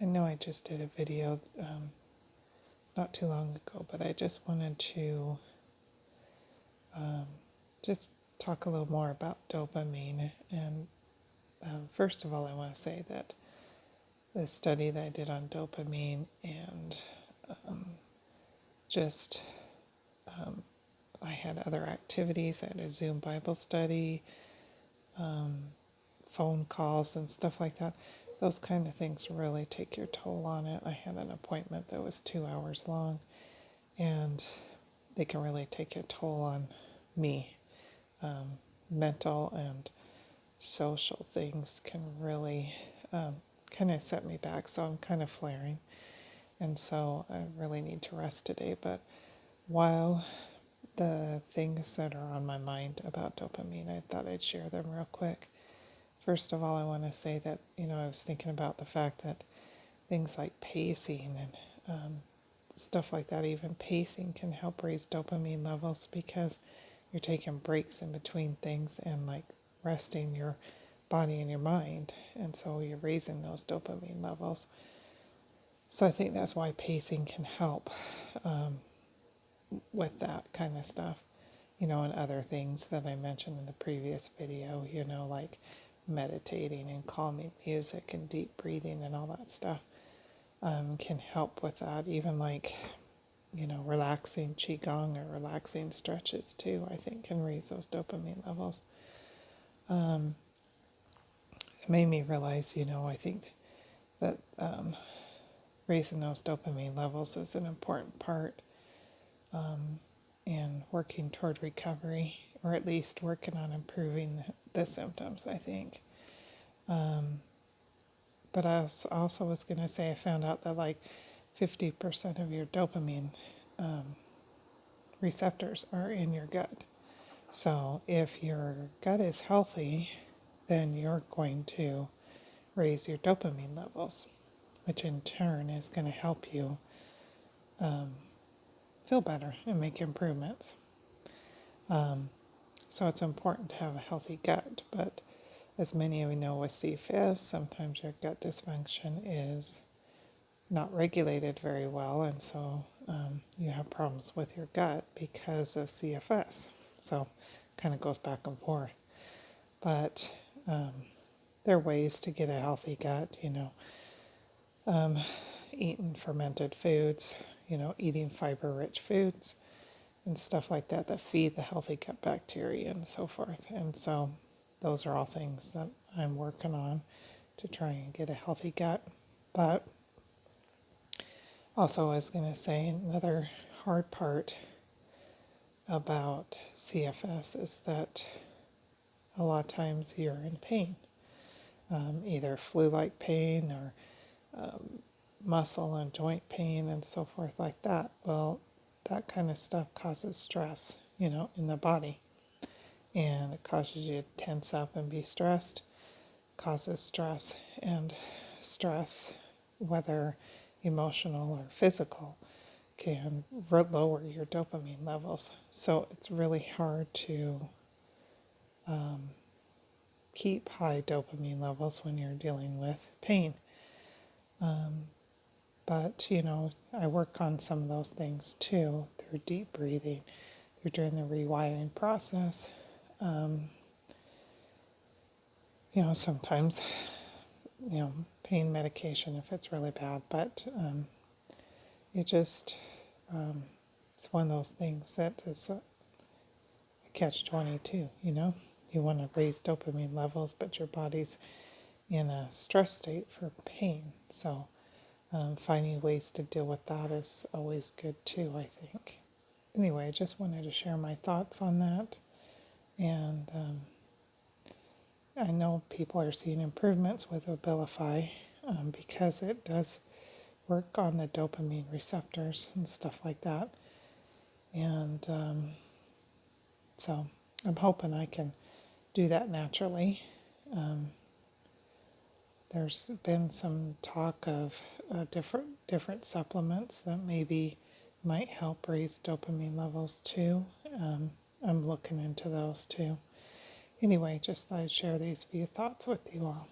I know I just did a video not too long ago, but I just wanted to just talk a little more about dopamine. And first of all, I want to say that the study that I did on dopamine and just I had other activities. I had a Zoom Bible study, phone calls and stuff like that. Those kind of things really take your toll on it. I had an appointment that was 2 hours long, and they can really take a toll on me. Mental and social things can really kind of set me back, so I'm kind of flaring, and so I really need to rest today. But while the things that are on my mind about dopamine, I thought I'd share them real quick. First of all, I want to say that, I was thinking about the fact that things like pacing and stuff like that, even pacing can help raise dopamine levels because you're taking breaks in between things and like resting your body and your mind. And so you're raising those dopamine levels. So I think that's why pacing can help with that kind of stuff, and other things that I mentioned in the previous video, like meditating and calming music and deep breathing and all that stuff can help with that. Even like, relaxing qigong or relaxing stretches too, I think can raise those dopamine levels. It made me realize, I think that raising those dopamine levels is an important part in working toward recovery, or at least working on improving the symptoms, I think. But I also was going to say, I found out that like 50% of your dopamine receptors are in your gut. So if your gut is healthy, then you're going to raise your dopamine levels, which in turn is going to help you feel better and make improvements. So it's important to have a healthy gut, but as many of you know with CFS, sometimes your gut dysfunction is not regulated very well, and so you have problems with your gut because of CFS. So kind of goes back and forth. But there are ways to get a healthy gut, eating fermented foods, eating fiber-rich foods and stuff like that feed the healthy gut bacteria and so forth. And so those are all things that I'm working on to try and get a healthy gut. But also I was going to say another hard part about CFS is that a lot of times you're in pain, either flu-like pain or muscle and joint pain and so forth like that. Well, that kind of stuff causes stress, in the body, and it causes you to tense up and be stressed, causes stress, and stress, whether emotional or physical, can lower your dopamine levels. So it's really hard to keep high dopamine levels when you're dealing with pain. But, I work on some of those things too through deep breathing, through doing the rewiring process. Sometimes, pain medication if it's really bad, but it just, it's one of those things that is a catch-22, You want to raise dopamine levels, but your body's in a stress state for pain. So finding ways to deal with that is always good too, I think. Anyway, I just wanted to share my thoughts on that. And I know people are seeing improvements with Abilify because it does work on the dopamine receptors and stuff like that. And so I'm hoping I can do that naturally. There's been some talk of different supplements that maybe might help raise dopamine levels too. I'm looking into those too. Anyway, just thought I'd share these few thoughts with you all.